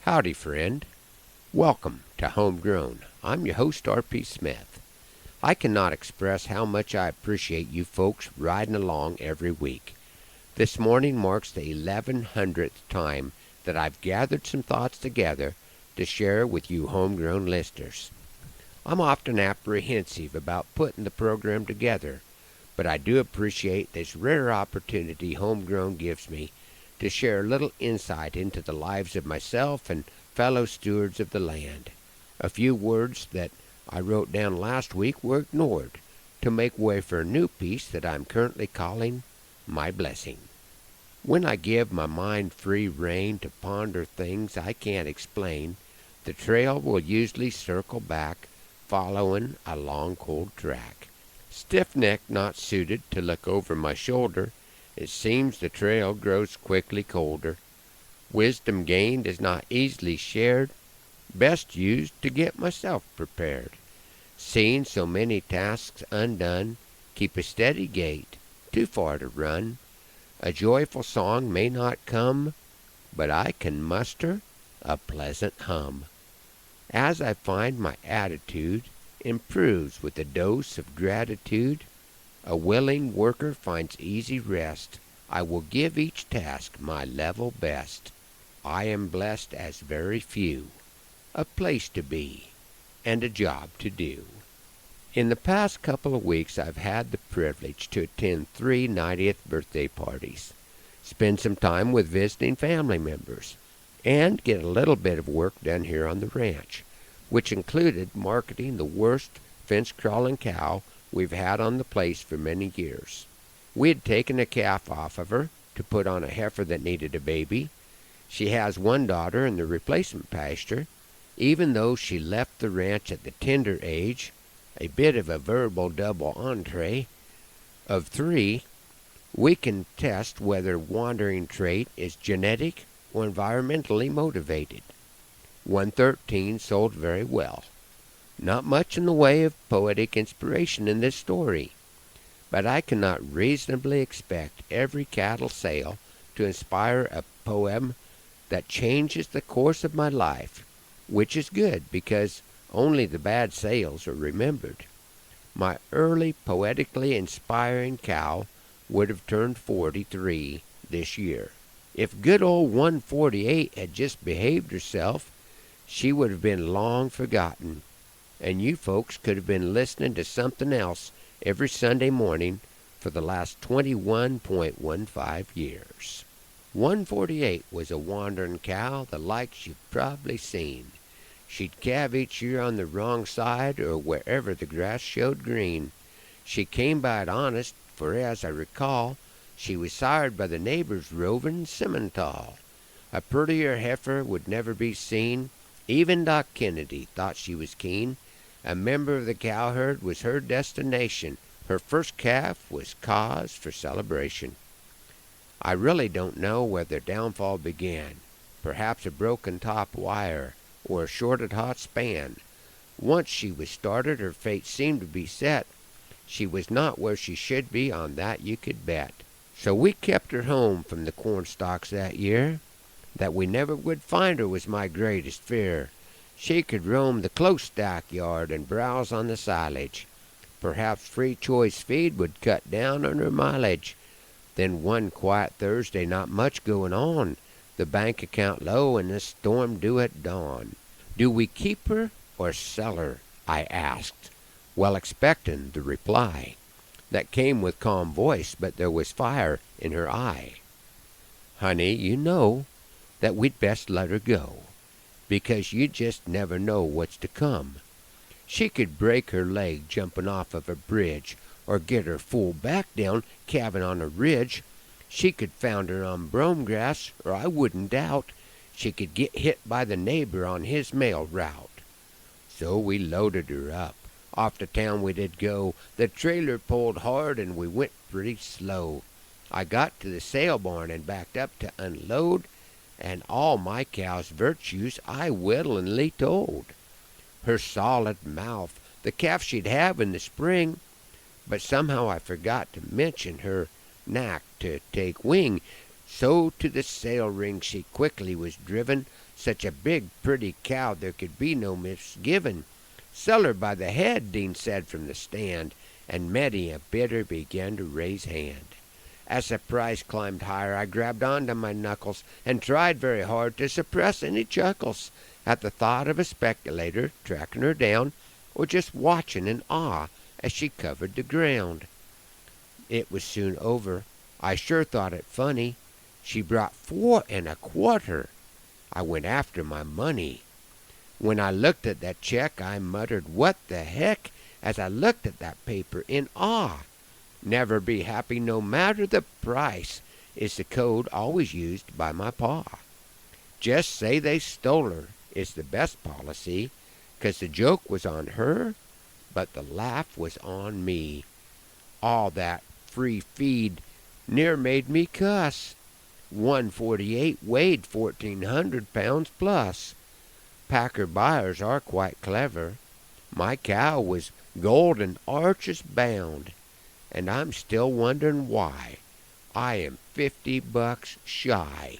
Howdy, friend. Welcome to Homegrown. I'm your host, R.P. Smith. I cannot express how much I appreciate you folks riding along every week. This morning marks the 1100th time that I've gathered some thoughts together to share with you homegrown listeners. I'm often apprehensive about putting the program together, but I do appreciate this rare opportunity Homegrown gives me to share a little insight into the lives of myself and fellow stewards of the land. A few words that I wrote down last week were ignored to make way for a new piece that I'm currently calling My Blessing. When I give my mind free rein to ponder things I can't explain, the trail will usually circle back, following a long cold track. Stiff-necked, not suited to look over my shoulder, it seems the trail grows quickly colder. Wisdom gained is not easily shared, best used to get myself prepared. Seeing so many tasks undone, keep a steady gait, too far to run. A joyful song may not come, but I can muster a pleasant hum. As I find my attitude improves with a dose of gratitude, a willing worker finds easy rest. I will give each task my level best. I am blessed as very few, a place to be, and a job to do. In the past couple of weeks, I've had the privilege to attend 3 90th birthday parties, spend some time with visiting family members, and get a little bit of work done here on the ranch, which included marketing the worst fence-crawling cow we've had on the place for many years. We had taken a calf off of her to put on a heifer that needed a baby. She has one daughter in the replacement pasture. Even though she left the ranch at the tender age, a bit of a verbal double entree of 3, we can test whether wandering trait is genetic or environmentally motivated. 113 sold very well. Not much in the way of poetic inspiration in this story, but I cannot reasonably expect every cattle sale to inspire a poem that changes the course of my life, which is good because only the bad sales are remembered. My early poetically inspiring cow would have turned 43 this year. If good old 148 had just behaved herself, she would have been long forgotten, and you folks could have been listening to something else every Sunday morning for the last 21.15 years. 148 was a wandering cow, the likes you've probably seen. She'd calve each year on the wrong side or wherever the grass showed green. She came by it honest, for as I recall, she was sired by the neighbors roving Simmental. A prettier heifer would never be seen. Even Doc Kennedy thought she was keen. A member of the cow herd was her destination. Her first calf was cause for celebration. I really don't know where their downfall began. Perhaps a broken top wire or a shorted hot span. Once she was started, her fate seemed to be set. She was not where she should be, on that you could bet. So we kept her home from the corn stalks that year. That we never would find her was my greatest fear. She could roam the close stackyard and browse on the silage. Perhaps free choice feed would cut down on her mileage. Then one quiet Thursday, not much going on, the bank account low and the storm due at dawn. Do we keep her or sell her? I asked, well expecting the reply. That came with calm voice, but there was fire in her eye. Honey, you know that we'd best let her go, because you just never know what's to come. She could break her leg jumping off of a bridge, or get her full back down calving on a ridge. She could founder on brome grass, or I wouldn't doubt she could get hit by the neighbor on his mail route. So we loaded her up. Off to town we did go. The trailer pulled hard and we went pretty slow. I got to the sale barn and backed up to unload, and all my cow's virtues I willingly told. Her solid mouth, the calf she'd have in the spring, but somehow I forgot to mention her knack to take wing. So to the sale ring she quickly was driven, Such a big, pretty cow there could be no misgivin'. Sell her by the head, Dean said from the stand, and many a bidder began to raise hand. As the price climbed higher, I grabbed onto my knuckles and tried very hard to suppress any chuckles at the thought of a speculator tracking her down, or just watching in awe as she covered the ground. It was soon over. I sure thought it funny. She brought 4.25. I went after my money. When I looked at that check, I muttered, "What the heck?" as I looked at that paper in awe. Never be happy no matter the price is the code always used by my pa. Just say they stole her is the best policy, 'cause the joke was on her, but the laugh was on me. All that free feed near made me cuss. 148 weighed 1,400 pounds plus. Packer buyers are quite clever. My cow was golden arches bound, and I'm still wondering why I am $50 shy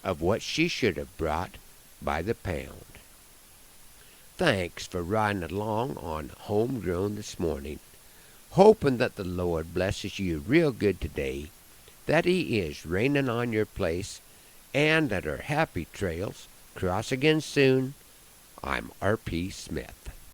of what she should have brought by the pound. Thanks for riding along on Homegrown this morning. Hoping that the Lord blesses you real good today, that He is raining on your place, and that our happy trails cross again soon. I'm R.P. Smith.